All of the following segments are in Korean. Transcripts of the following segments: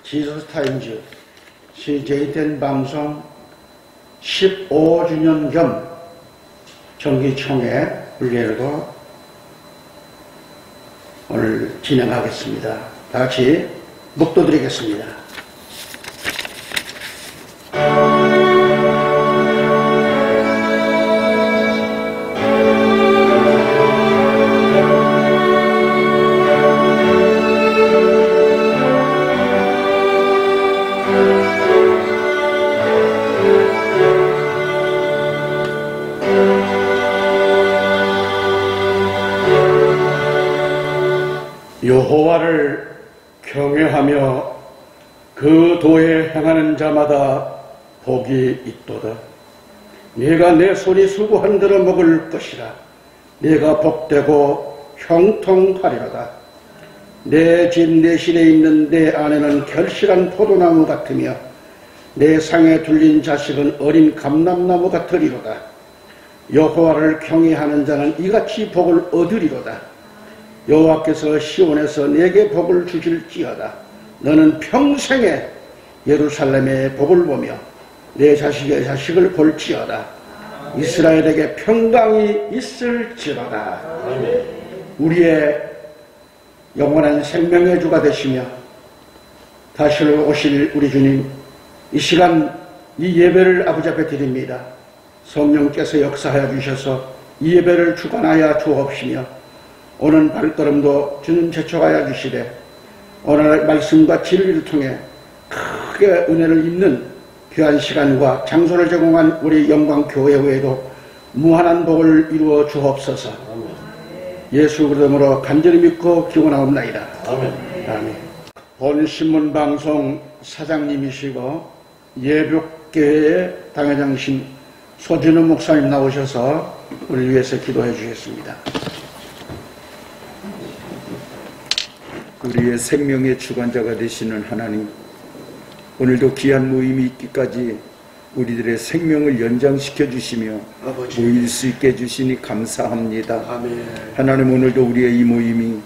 지저스타임즈 CJTN 방송 15주년 겸 정기총회 훈례를 오늘 진행하겠습니다. 다 같이 묵도드리겠습니다. 여호와를 경외하며 그 도에 행하는 자마다 복이 있도다. 내가 내 손이 수고한 대로 먹을 것이라. 내가 복되고 형통하리로다. 내 집 내실에 있는 내 아내는 결실한 포도나무 같으며 내 상에 둘린 자식은 어린 감람나무 같으리로다. 여호와를 경외하는 자는 이같이 복을 얻으리로다. 여호와께서 시온에서 내게 복을 주실지어다. 너는 평생에 예루살렘의 복을 보며 내 자식의 자식을 볼지어다. 이스라엘에게 평강이 있을지어다. 우리의 영원한 생명의 주가 되시며 다시 오실 우리 주님, 이 시간 이 예배를 아버지 앞에 드립니다. 성령께서 역사하여 주셔서 이 예배를 주관하여 주옵시며 오늘 발걸음도 주님 제촉하여 주시되 오늘 말씀과 진리를 통해 크게 은혜를 입는 귀한 시간과 장소를 제공한 우리 영광교회 외에도 무한한 복을 이루어 주옵소서. 예수 그름으로 간절히 믿고 기원하옵나이다. 아멘. 아멘. 본 신문방송 사장님이시고 예복교회의 당회장신 소진우 목사님 나오셔서 우리를 위해서 기도해 주셨습니다. 우리의 생명의 주관자가 되시는 하나님, 오늘도 귀한 모임이 있기까지 우리들의 생명을 연장시켜 주시며 아버지, 모일 수 있게 해주시니 감사합니다. 아멘. 하나님, 오늘도 우리의 이 모임이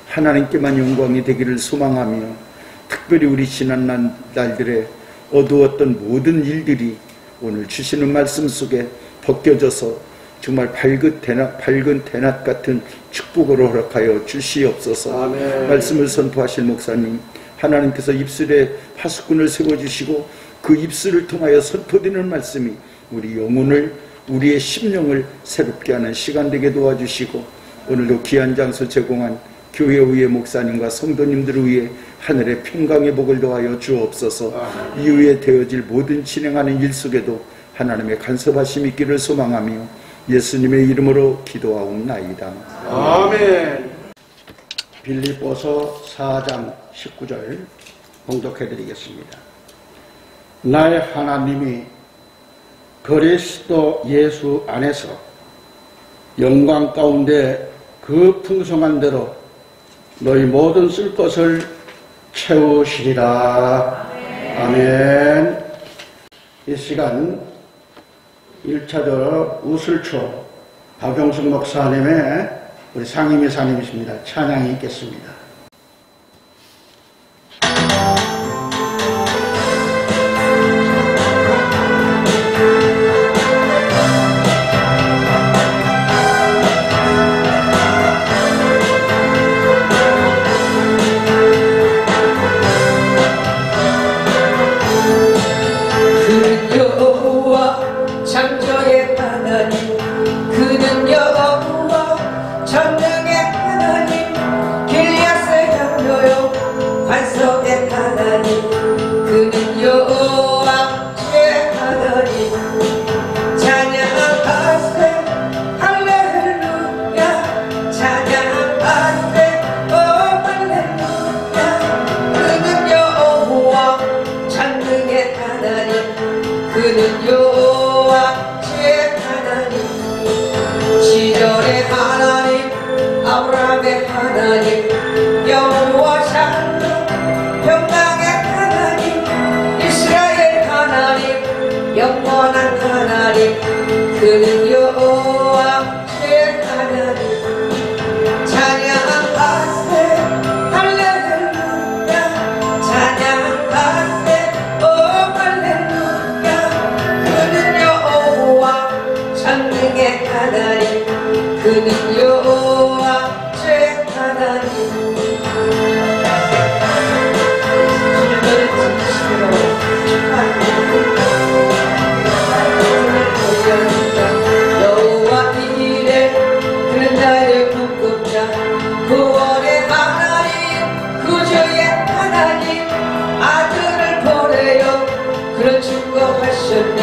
하나님께만 영광이 되기를 소망하며 특별히 우리 지난 날들에 어두웠던 모든 일들이 오늘 주시는 말씀 속에 벗겨져서 정말 밝은 대낮 같은 축복으로 허락하여 주시옵소서. 아멘. 말씀을 선포하실 목사님, 하나님께서 입술에 파수꾼을 세워주시고 그 입술을 통하여 선포되는 말씀이 우리 영혼을, 우리의 심령을 새롭게 하는 시간 되게 도와주시고 오늘도 귀한 장소 제공한 교회 위의 목사님과 성도님들을 위해 하늘의 평강의 복을 더하여 주옵소서. 아멘. 이후에 되어질 모든 진행하는 일 속에도 하나님의 간섭하심이 있기를 소망하며 예수님의 이름으로 기도하옵나이다. 아멘. 빌립보서 4장 19절 봉독해 드리겠습니다. 나의 하나님이 그리스도 예수 안에서 영광 가운데 그 풍성한 대로 너희 모든 쓸 것을 채우시리라. 아멘. 이 시간 1차적 우슬초 박용숙 목사님의 우리 상임이사님이십니다. 찬양이 있겠습니다. 그는 여호와 제 하나님 찬양하세 할렐루야 찬양하세 그는 여호와 제 하나님 주님을 진심으로 축하합니다. 여호와 이래 그는 나의 구급자 구원의 하나님 구주의 하나님 아들을 보내요 그를 증거하셨네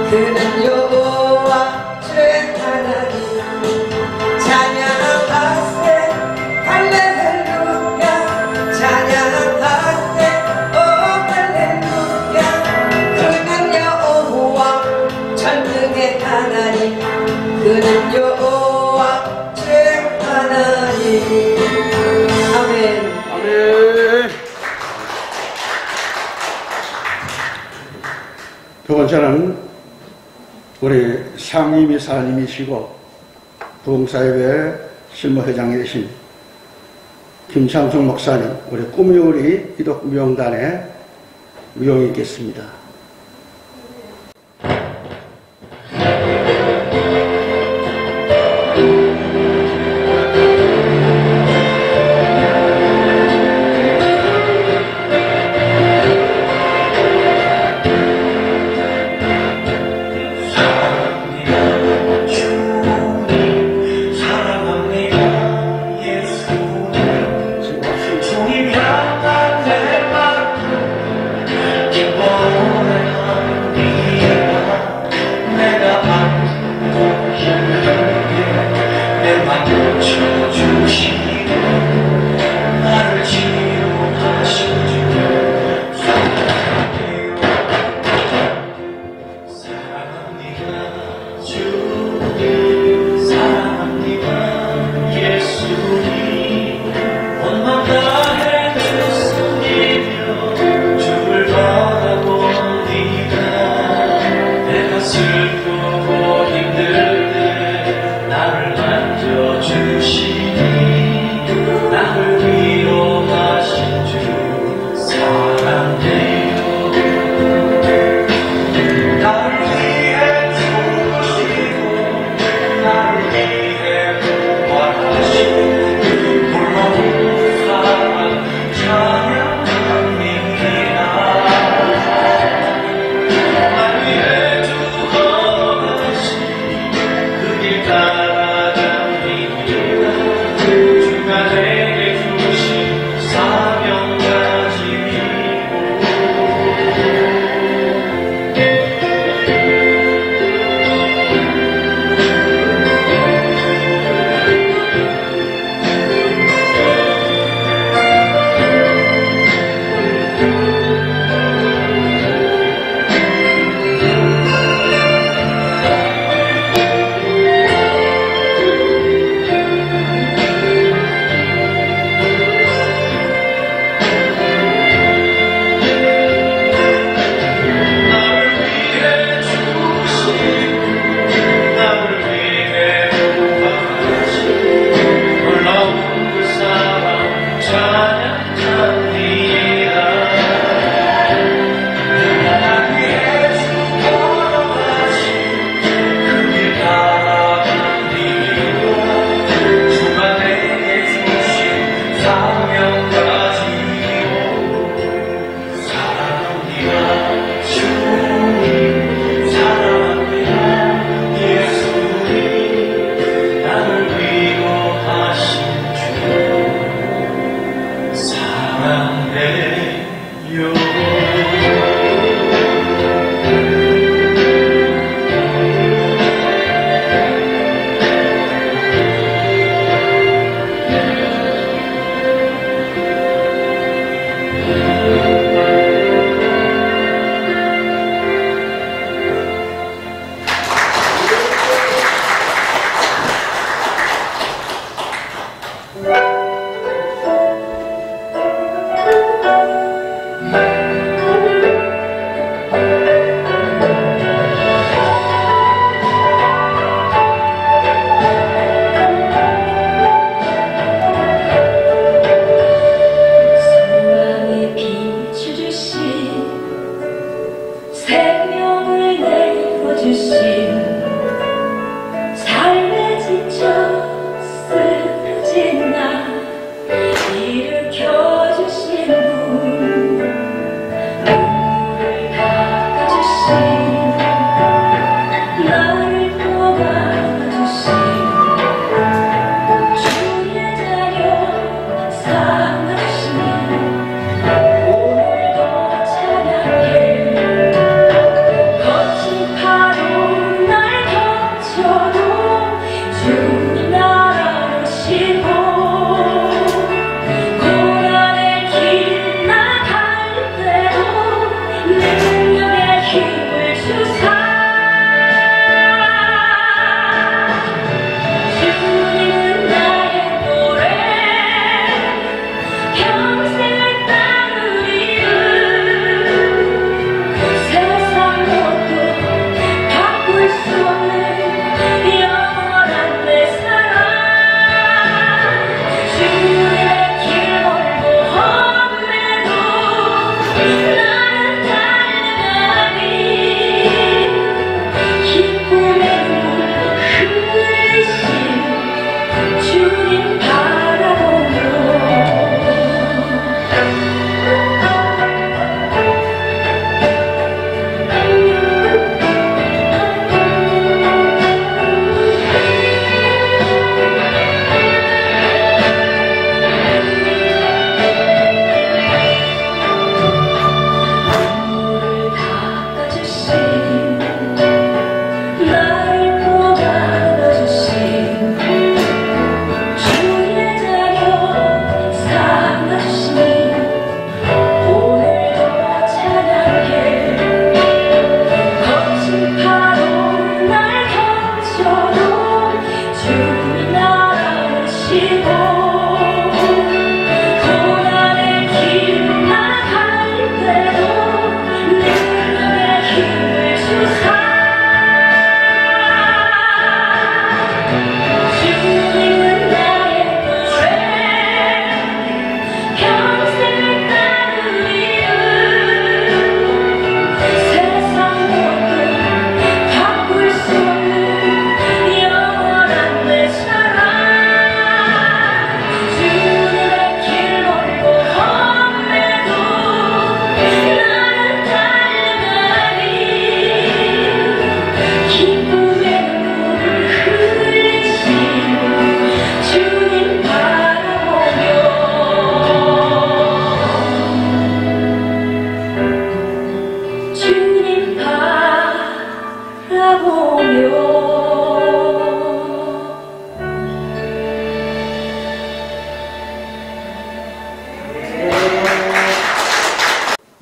그는 여호와 제 하나님 찬양하세 할렐루야 찬양하세 오 할렐루야 그는 여호와 전능의 하나님 그는 여호와 제 하나님 아멘. 아멘. 두 번째는 우리 상임이사님이시고 부흥사협회 실무회장이 되신 김창숙 목사님, 우리 꿈이오리 기독무용단의 무용이 있겠습니다. 주님 향한 내 마음 기뻐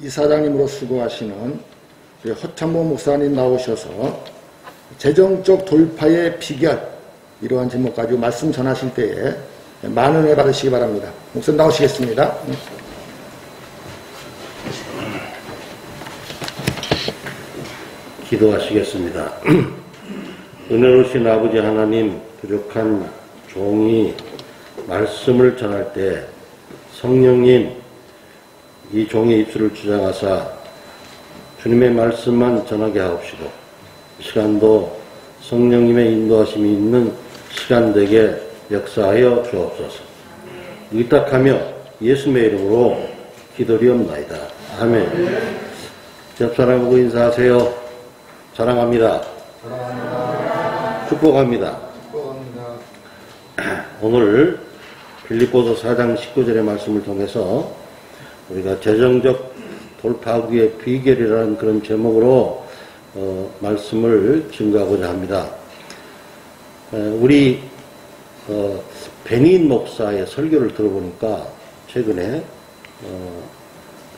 이사장님으로 수고하시는 우리 허참모 목사님 나오셔서 재정적 돌파의 비결 이러한 제목 가지고 말씀 전하실 때에 많은 은혜 받으시기 바랍니다. 목사님 나오시겠습니다. 기도하시겠습니다. 은혜로우신 아버지 하나님, 부족한 종이 말씀을 전할 때 성령님 이 종의 입술을 주장하사 주님의 말씀만 전하게 하옵시고 이 시간도 성령님의 인도하심이 있는 시간 되게 역사하여 주옵소서. 의탁하며 예수님의 이름으로 기도리옵나이다. 아멘. 옆 사람하고 인사하세요. 사랑합니다. 축복합니다. 오늘 빌립보서 4장 19절의 말씀을 통해서 우리가 재정적 돌파구의 비결이라는 그런 제목으로 말씀을 증거하고자 합니다. 우리 베닌 목사의 설교를 들어보니까 최근에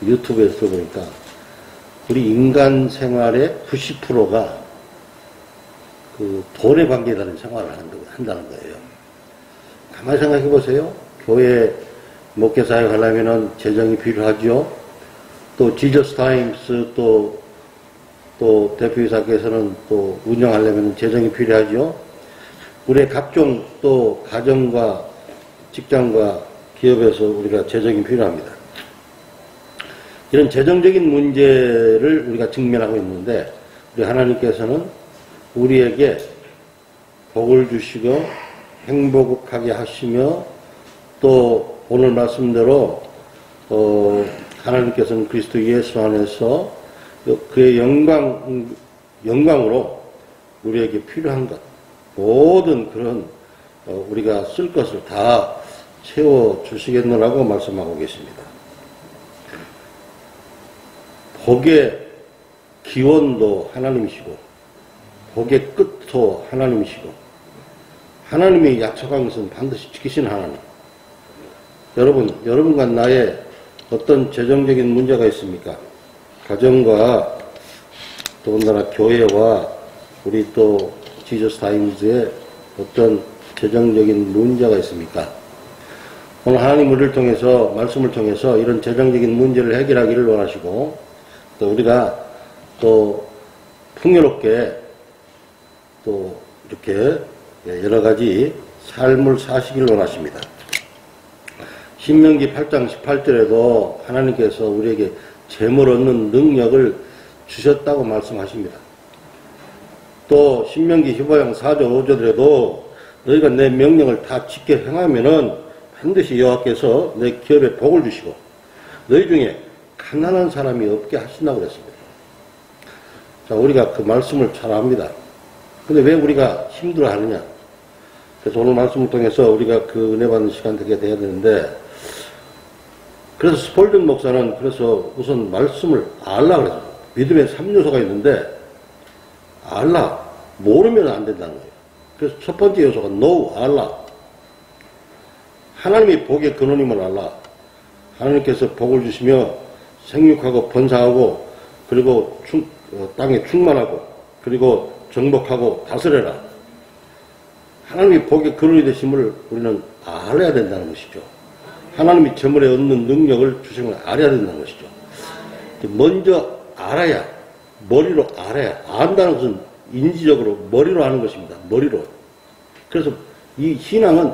유튜브에서 들어보니까 우리 인간 생활의 90%가 그 돈에 관계되는 생활을 한다는 거예요. 가만히 생각해 보세요. 교회 목회 사역 하려면은 재정이 필요하죠. 또 지저스 타임스 또 대표이사께서는 또 운영하려면 재정이 필요하죠. 우리의 각종 또 가정과 직장과 기업에서 우리가 재정이 필요합니다. 이런 재정적인 문제를 우리가 직면하고 있는데 우리 하나님께서는 우리에게 복을 주시고 행복하게 하시며 또 오늘 말씀대로 하나님께서는 그리스도 예수 안에서 그의 영광으로 우리에게 필요한 것 모든 그런 우리가 쓸 것을 다 채워주시겠느라고 말씀하고 계십니다. 복의 기원도 하나님이시고 복의 끝도 하나님이시고 하나님이 약속한 것은 반드시 지키시는 하나님. 여러분과 나의 어떤 재정적인 문제가 있습니까? 가정과 더군다나 교회와 우리 또 지저스 타임즈에 어떤 재정적인 문제가 있습니까? 오늘 하나님 우리를 통해서 말씀을 통해서 이런 재정적인 문제를 해결하기를 원하시고 또 우리가 또 풍요롭게 또 이렇게 여러 가지 삶을 사시길 원하십니다. 신명기 8장 18절에도 하나님께서 우리에게 재물 얻는 능력을 주셨다고 말씀하십니다. 또 신명기 15장 4절 5절에도 너희가 내 명령을 다 지켜 행하면은 반드시 여호와께서 내 기업에 복을 주시고 너희 중에 가난한 사람이 없게 하신다고 그랬습니다. 자, 우리가 그 말씀을 잘 압니다. 근데 왜 우리가 힘들어 하느냐? 그래서 오늘 말씀을 통해서 우리가 그 은혜 받는 시간 되게 돼야 되는데, 그래서 스폴든 목사는 그래서 우선 말씀을 알라 그랬어요. 믿음의 3요소가 있는데, 알라, 모르면 안 된다는 거예요. 그래서 첫 번째 요소가 know, 알라. 하나님이 복의 근원임을 알라. 하나님께서 복을 주시며 생육하고 번성하고 그리고 땅에 충만하고 그리고 정복하고 다스려라. 하나님이 복의 근원이 되심을 우리는 알아야 된다는 것이죠. 하나님이 재물에 얻는 능력을 주심을 알아야 된다는 것이죠. 먼저 알아야, 머리로 알아야, 안다는 것은 인지적으로 머리로 하는 것입니다. 머리로. 그래서 이 신앙은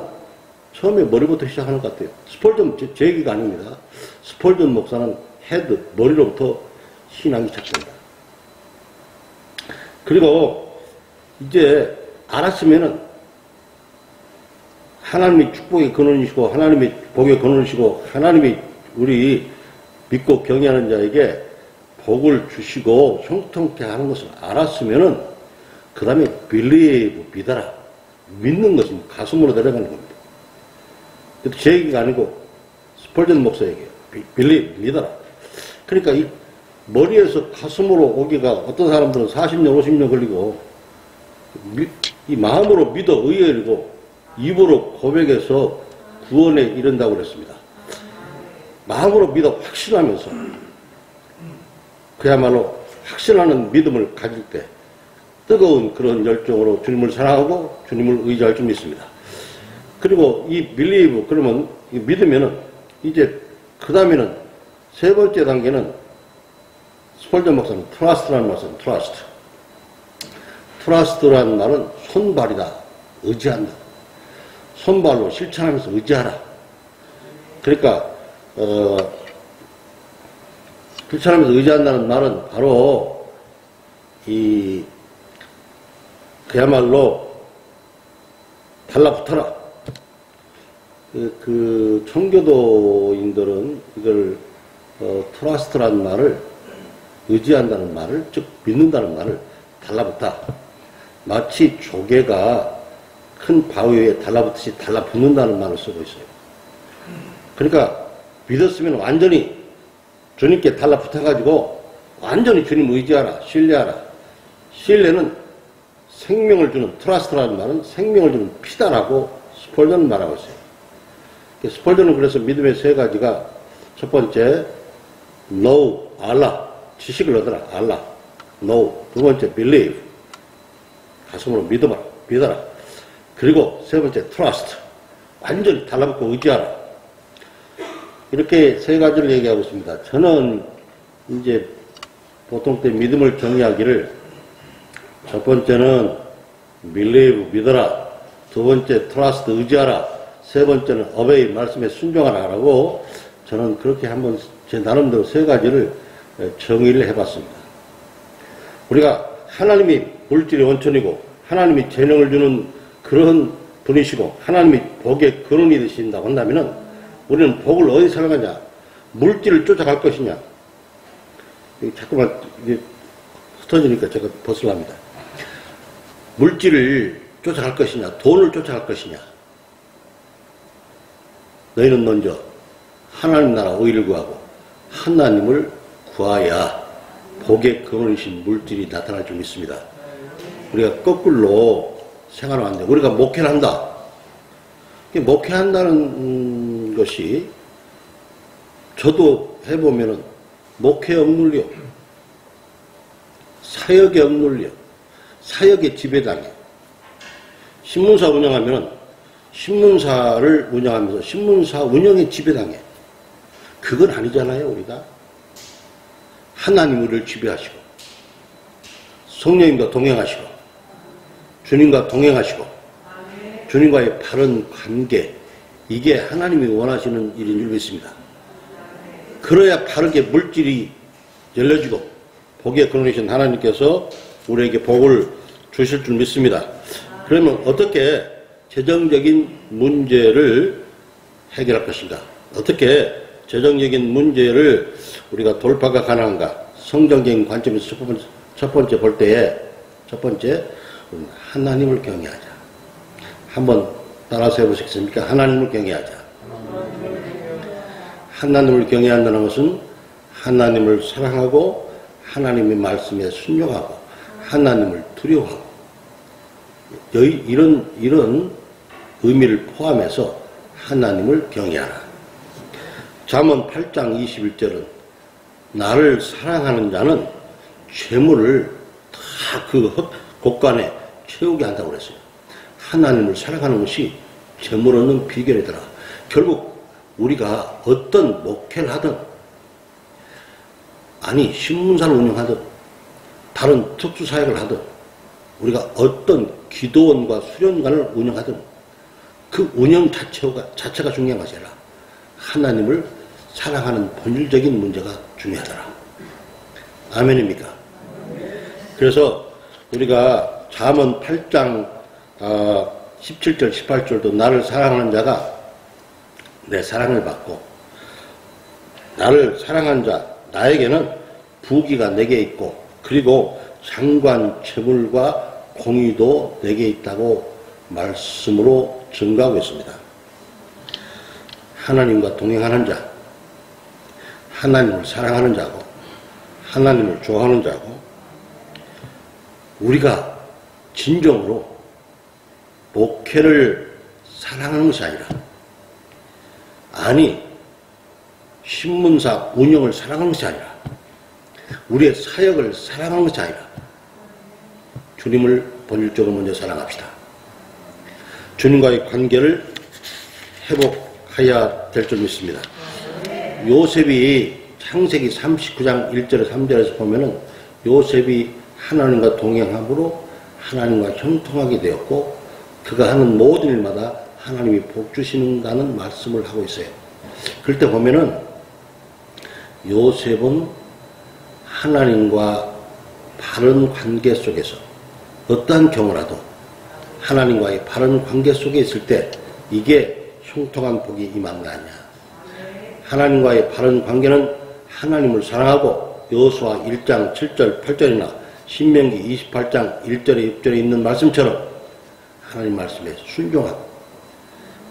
처음에 머리부터 시작하는 것 같아요. 스폴전, 제 얘기가 아닙니다. 스폴전 목사는 헤드, 머리로부터 신앙이 시작된다. 그리고 이제 알았으면은 하나님이 축복의 근원이시고 하나님이 복의 근원이시고 하나님이 우리 믿고 경외하는 자에게 복을 주시고 형통케 하는 것을 알았으면은 그 다음에 believe, 믿어라. 믿는 것은 가슴으로 내려가는 겁니다. 제 얘기가 아니고 스폴전 목사 얘기예요. believe, 믿어라. 그러니까 이 머리에서 가슴으로 오기가 어떤 사람들은 40년, 50년 걸리고 이 마음으로 믿어 의외이고 입으로 고백해서 구원에 이른다고 그랬습니다. 마음으로 믿어 확신하면서 그야말로 확신하는 믿음을 가질 때 뜨거운 그런 열정으로 주님을 사랑하고 주님을 의지할 줄 믿습니다. 그리고 이 believe, 그러면 믿으면은 이제 그 다음에는 세 번째 단계는 스폴전 목사는 trust라는 말씀, trust. trust라는 말은 손발이다, 의지한다. 손발로 실천하면서 의지하라. 그러니까 실천하면서 의지한다는 말은 바로 그야말로 달라붙어라. 그 청교도인들은 이걸 트러스트라는 말을, 의지한다는 말을, 즉 믿는다는 말을 달라붙다. 마치 조개가 큰 바위 위에 달라붙듯이 달라붙는다는 말을 쓰고 있어요. 그러니까 믿었으면 완전히 주님께 달라붙어가지고 완전히 주님 의지하라, 신뢰하라. 신뢰는 생명을 주는, 트러스트라는 말은 생명을 주는 피다라고 스폴전은 말하고 있어요. 스폴전은 그래서 믿음의 세 가지가, 첫 번째 know, 알라, 지식을 얻어라, 알라, know. 두 번째 believe, 가슴으로 믿어라. 그리고 세 번째 trust, 완전히 달라붙고 의지하라. 이렇게 세 가지를 얘기하고 있습니다. 저는 이제 보통 때 믿음을 정의하기를, 첫 번째는 believe, 믿어라. 두 번째 trust, 의지하라. 세 번째는 obey, 말씀에 순종하라라고 저는 그렇게 한번 제 나름대로 세 가지를 정의를 해봤습니다. 우리가 하나님이 물질의 원천이고 하나님이 재능을 주는 그런 분이시고 하나님이 복의 근원이 되신다고 한다면은 우리는 복을 어디서 살아가냐? 물질을 쫓아갈 것이냐? 자꾸만 이게 흩어지니까 제가 벗으랍니다. 물질을 쫓아갈 것이냐? 돈을 쫓아갈 것이냐? 너희는 먼저 하나님 나라 의를 구하고 하나님을 구하야 복의 근원이신 물질이 나타날 줄 믿습니다. 우리가 거꾸로 생활하는데 우리가 목회를 한다. 목회한다는 것이 저도 해보면은 목회 억눌려, 사역에 억눌려, 사역에 지배당해. 신문사 운영하면은 신문사를 운영하면서 신문사 운영에 지배당해. 그건 아니잖아요, 우리가. 하나님 우리를 지배하시고, 성령님과 동행하시고, 주님과 동행하시고, 주님과의 바른 관계, 이게 하나님이 원하시는 일인 줄 믿습니다. 그래야 바르게 물질이 열려지고, 복의 근원이신 하나님께서 우리에게 복을 주실 줄 믿습니다. 그러면 어떻게 재정적인 문제를 해결할 것인가? 어떻게 재정적인 문제를 우리가 돌파가 가능한가? 성경적인 관점에서 첫 번째 볼 때에, 첫 번째, 하나님을 경외하자. 한번 따라서 해보시겠습니까? 하나님을 경외하자. 하나님을 경외한다는 것은 하나님을 사랑하고 하나님의 말씀에 순종하고 하나님을 두려워하고 이런 의미를 포함해서 하나님을 경외하라. 잠언 8장 21절은 나를 사랑하는 자는 죄물을 다 그 곳간에 채우게 한다고 그랬어요. 하나님을 사랑하는 것이 재물 얻는 비결이더라. 결국 우리가 어떤 목회를 하든, 아니 신문사를 운영하든 다른 특수사역을 하든 우리가 어떤 기도원과 수련관을 운영하든 그 운영 자체가 중요한 것이 아니라 하나님을 사랑하는 본질적인 문제가 중요하더라. 아멘입니까? 그래서 우리가 잠언 8장 17절 18절도 나를 사랑하는 자가 내 사랑을 받고 나를 사랑한 자 나에게는 부귀가 내게 있고 그리고 장관 재물과 공의도 내게 있다고 말씀으로 증거하고 있습니다. 하나님과 동행하는 자, 하나님을 사랑하는 자고 하나님을 좋아하는 자고 우리가 진정으로 목회를 사랑하는 것이 아니라 아니 신문사 운영을 사랑하는 것이 아니라 우리의 사역을 사랑한 것이 아니라 주님을 본질적으로 먼저 사랑합시다. 주님과의 관계를 회복해야 될 줄 믿습니다. 요셉이 창세기 39장 1절에 3절에서 보면은 요셉이 하나님과 동행함으로 하나님과 형통하게 되었고 그가 하는 모든 일마다 하나님이 복 주시는다는 말씀을 하고 있어요. 그럴 때 보면은 요셉은 하나님과 바른 관계 속에서 어떠한 경우라도 하나님과의 바른 관계 속에 있을 때 이게 형통한 복이 임한 거 아니야. 하나님과의 바른 관계는 하나님을 사랑하고 여호수아 1장 7절 8절이나 신명기 28장 1절에 6절에 있는 말씀처럼 하나님 말씀에 순종하고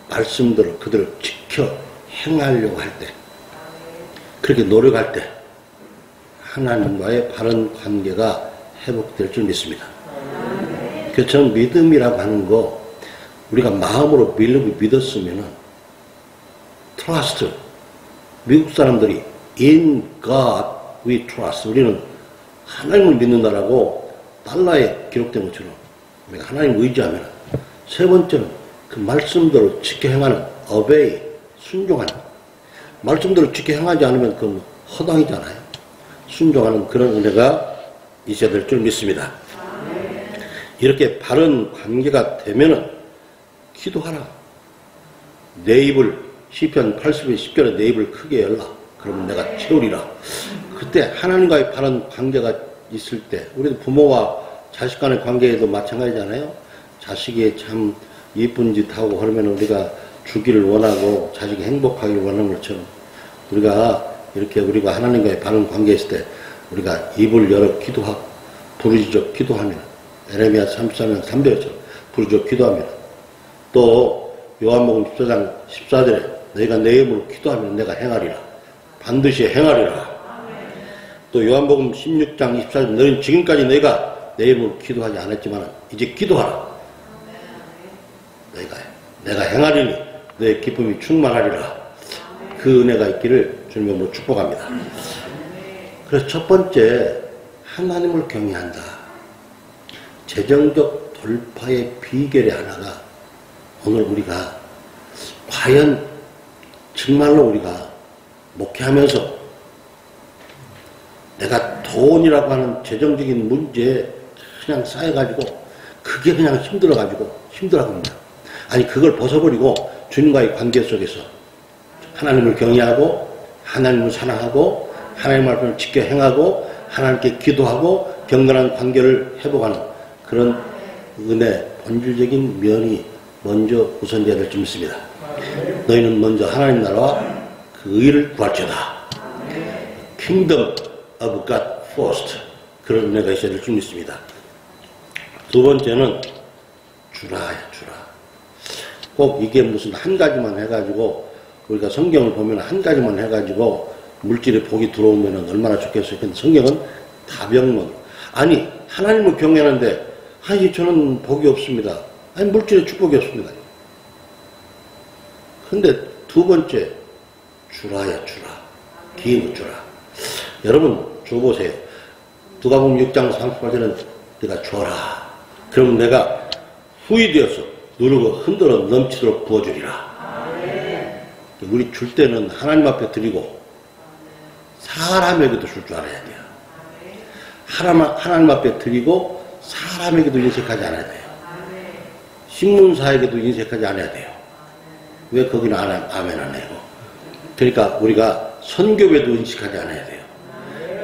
말씀대로 그들을 지켜 행하려고 할 때 그렇게 노력할 때 하나님과의 바른 관계가 회복될 줄 믿습니다. 그래서 저는 믿음이라고 하는 거 우리가 마음으로 믿었으면은 trust 미국 사람들이 in God we trust 우리는 하나님을 믿는다라고 달러에 기록된 것처럼 우리가 하나님을 의지하면 세 번째는 그 말씀대로 지켜 행하는 obey 순종하는 말씀대로 지켜 행하지 않으면 그건 허당이잖아요. 순종하는 그런 은혜가 있어야 될 줄 믿습니다. 이렇게 바른 관계가 되면은 기도하라. 내 입을 시편 80편 10절에 내 입을 크게 열라. 그러면 내가 채우리라. 그때 하나님과의 바른 관계가 있을 때 우리도 부모와 자식 간의 관계에도 마찬가지잖아요. 자식이 참 예쁜 짓 하고 그러면 우리가 주기를 원하고 자식이 행복하기를 원하는 것처럼 우리가 하나님과의 바른 관계에 있을 때 우리가 입을 열어 기도하고 부르짖어 기도하면 에레미야 33장 3절처럼 부르짖어 기도하면 또 요한복음 14장 14절에 너희가 내 이름으로 기도하면 내가 행하리라. 반드시 행하리라. 또 요한복음 16장 24절 너희는 지금까지 너희가 내 이름으로 기도하지 않았지만 이제 기도하라. 내가 행하리니 너의 기쁨이 충만하리라. 그 은혜가 있기를 주님으로 축복합니다. 그래서 첫 번째 하나님을 경외한다. 재정적 돌파의 비결의 하나가 오늘 우리가 과연 정말로 우리가 목회하면서 내가 돈이라고 하는 재정적인 문제에 그냥 쌓여가지고 그게 그냥 힘들어합니다. 아니 그걸 벗어버리고 주님과의 관계 속에서 하나님을 경외하고 하나님을 사랑하고 하나님 말씀을 지켜 행하고 하나님께 기도하고 경건한 관계를 회복하는 그런 은혜 본질적인 면이 먼저 우선되어야 될 줄 믿습니다. 너희는 먼저 하나님 나라와 그 의를 구할지어다. Kingdom of God first. 그런 은혜가 있어야 될 줄 믿습니다. 두 번째는 주라. 꼭 이게 무슨 한 가지만 해가지고 우리가 성경을 보면 한 가지만 해가지고 물질의 복이 들어오면 얼마나 좋겠어요. 근데 성경은 다병론. 아니 하나님을 경외하는데 아니 저는 복이 없습니다. 아니 물질의 축복이 없습니다. 근데 두 번째 주라야 주라. 기인을 주라. 여러분 줘보세요. 누가복음 6장 38절은 내가 줘라. 그러면 내가 후이 되어서 누르고 흔들어 넘치도록 부어주리라. 우리 줄 때는 하나님 앞에 드리고 사람에게도 줄 줄 알아야 돼요. 하나님 앞에 드리고 사람에게도 인색하지 않아야 돼요. 신문사에게도 인색하지 않아야 돼요. 왜 거기는 아멘 안 해요? 그러니까 우리가 선교회도 인색하지 않아야 돼요.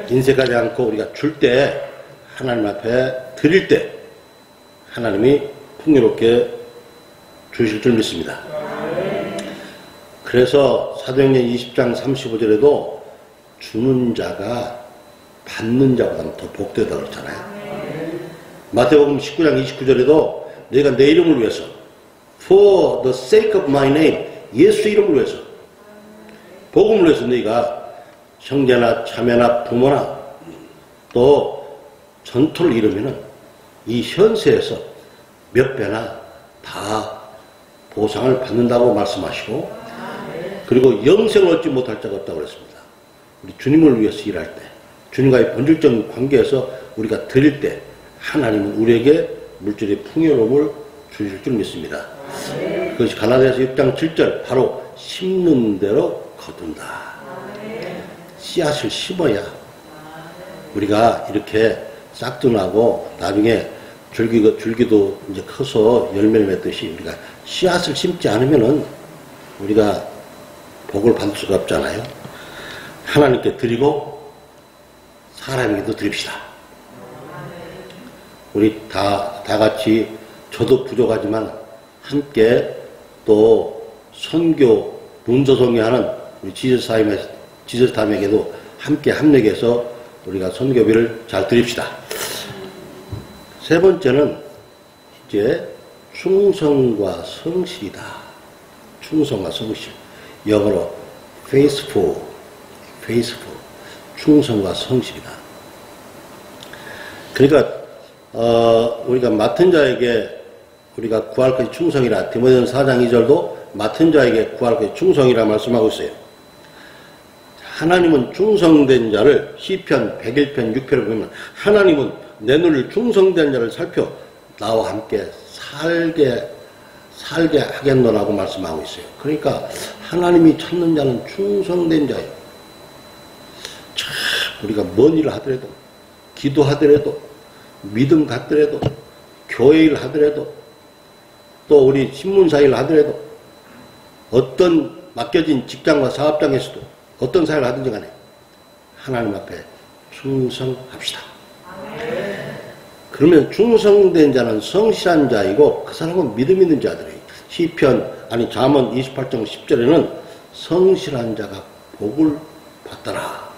인색하지 않고 우리가 줄 때 하나님 앞에 드릴 때 하나님이 풍요롭게 주실 줄 믿습니다. 그래서 사도행전 20장 35절에도 주는 자가 받는 자보다 더 복되다 그렇잖아요. 마태복음 19장 29절에도 너희가 내 이름을 위해서 for the sake of my name 예수 이름을 위해서 복음을 위해서 너희가 형제나 자매나 부모나 또 전토를 이루면은 이 현세에서 몇 배나 다 보상을 받는다고 말씀하시고 그리고 영생을 얻지 못할 자가 없다고 그랬습니다. 우리 주님을 위해서 일할 때 주님과의 본질적인 관계에서 우리가 드릴 때 하나님은 우리에게 물질의 풍요로움을 주실 줄 믿습니다. 그것이 갈라디아서 6장 7절 바로 심는 대로 거둔다. 씨앗을 심어야 우리가 이렇게 싹도 나고 나중에 줄기도 이제 커서 열매를 맺듯이 우리가 씨앗을 심지 않으면은 우리가 복을 받을 수가 없잖아요. 하나님께 드리고 사람에게도 드립시다. 우리 다 같이 저도 부족하지만 함께 또 선교 문서송회하는 우리 지저스타임에게도 함께 합력해서 우리가 선교비를 잘 드립시다. 세 번째는 이제 충성과 성실이다. 충성과 성실. 영어로 faithful. 충성과 성실이다. 그러니까 우리가 맡은 자에게 우리가 구할 것이 충성이라. 디모데전서 4장 2절도 맡은 자에게 구할 것이 충성이라 말씀하고 있어요. 하나님은 충성된 자를 시편 101편 6편을 보면 하나님은 내 눈을 충성된 자를 살펴 나와 함께 살게 하겠노라고 말씀하고 있어요. 그러니까 하나님이 찾는 자는 충성된 자예요. 참 우리가 뭔 일을 하더라도 기도하더라도 믿음 갖더라도 교회 일 하더라도 또 우리 신문사 일 하더라도 어떤 맡겨진 직장과 사업장에서도 어떤 사역을 하든지 간에 하나님 앞에 충성합시다. 그러면 충성된 자는 성실한 자이고 그 사람은 믿음 있는 자들이에요. 잠언 28장 10절에는 성실한 자가 복을 받더라.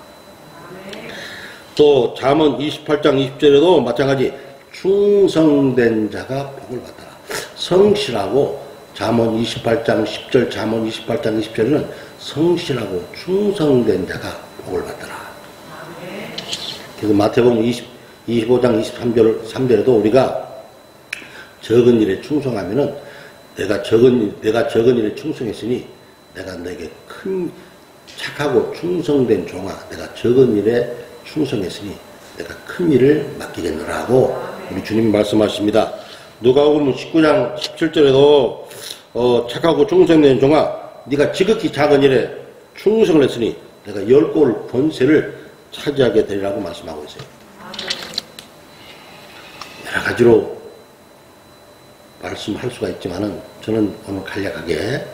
또 잠언 28장 20절에도 마찬가지 충성된 자가 복을 받더라. 성실하고 잠언 28장 10절, 잠언 28장 20절에는 성실하고 충성된 자가 복을 받더라. 그래서 마태복음 25장 23절에도 우리가 적은 일에 충성하면은 내가 적은 일에 충성했으니 내가 너에게 큰 착하고 충성된 종아 내가 적은 일에 충성했으니 내가 큰 일을 맡기겠노라고 우리 주님 말씀하십니다. 누가복음 19장 17절에도 착하고 충성된 종아 네가 지극히 작은 일에 충성을 했으니 내가 10골 권세를 차지하게 되리라고 말씀하고 있어요. 여러 가지로 말씀할 수가 있지만은 저는 오늘 간략하게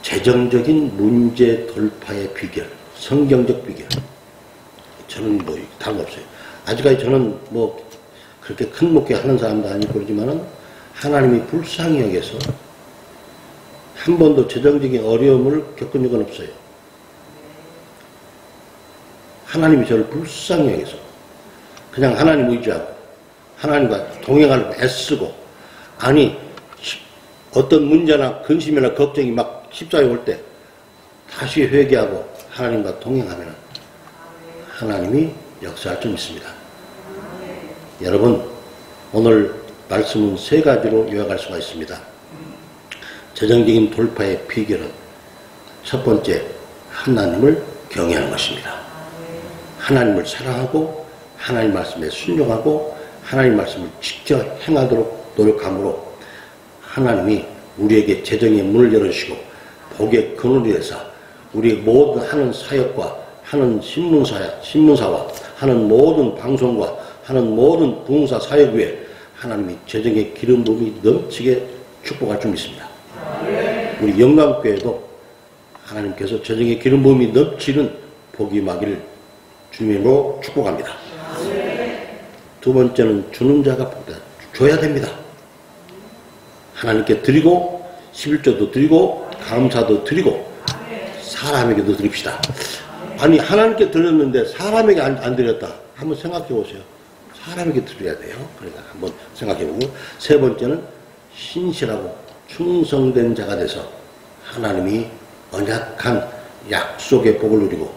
재정적인 문제 돌파의 비결, 성경적 비결. 저는 뭐 다른 거 없어요. 아직까지 저는 뭐 그렇게 큰 목회 하는 사람도 아니고 그러지만은 하나님이 불쌍히 여겨서 한 번도 재정적인 어려움을 겪은 적은 없어요. 하나님이 저를 불쌍히 여겨서 그냥 하나님 의지하고 하나님과 동행하려고 애쓰고 아니 어떤 문제나 근심이나 걱정이 막 십자가에 올 때 다시 회개하고 하나님과 동행하면 하나님이 역사할 줄 믿습니다. 여러분 오늘 말씀은 세 가지로 요약할 수가 있습니다. 재정적인 돌파의 비결은 첫 번째 하나님을 경외하는 것입니다. 하나님을 사랑하고 하나님 말씀에 순종하고 하나님 말씀을 지켜 행하도록 노력함으로 하나님이 우리에게 재정의 문을 열어주시고 복의 근원이 되사 우리 모든 하는 사역과 하는 신문사와 하는 모든 방송과 하는 모든 부흥사 사역 위에 하나님이 재정의 기름 부음이 넘치게 축복할 줄 믿습니다. 우리 영광교회도 하나님께서 재정의 기름 부음이 넘치는 복이 임하기를 주님으로 축복합니다. 두 번째는 주는 자가 복이다. 줘야 됩니다. 하나님께 드리고 11조도 드리고 감사도 드리고 사람에게도 드립시다. 아니 하나님께 드렸는데 사람에게 안 드렸다. 한번 생각해 보세요. 사람에게 드려야 돼요. 그러니까 한번 생각해 보고 세 번째는 신실하고 충성된 자가 돼서 하나님이 언약한 약속의 복을 누리고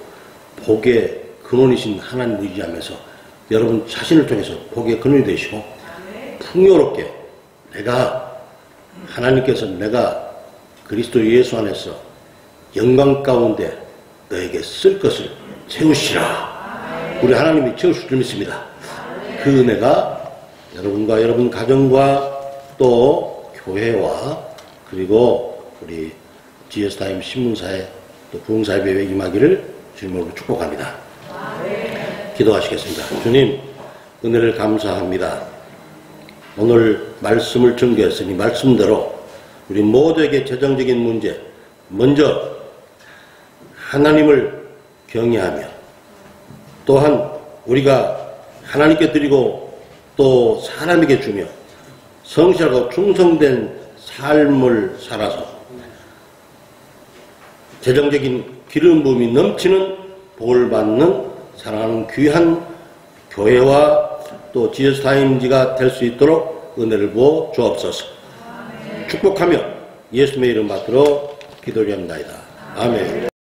복의 근원이신 하나님 의지하면서 여러분 자신을 통해서 복의 근원이 되시고 풍요롭게 하나님께서 내가 그리스도 예수 안에서 영광 가운데 너에게 쓸 것을 채우시라. 우리 하나님이 채우실 줄 믿습니다. 그 은혜가 여러분과 여러분 가정과 또 교회와 그리고 우리 GS타임 신문사의 또 부흥사회에 임하기를 주님으로 축복합니다. 기도하시겠습니다. 주님, 은혜를 감사합니다. 오늘 말씀을 전개했으니 말씀대로 우리 모두에게 재정적인 문제, 먼저 하나님을 경외하며 또한 우리가 하나님께 드리고 또 사람에게 주며 성실하고 충성된 삶을 살아서 재정적인 기름 부음이 넘치는 복을 받는 사랑하는 귀한 교회와 또 GS타임즈가 될 수 있도록 은혜를 부어 주옵소서. 축복하며 예수님의 이름 받들어 기도드립니다. 아멘.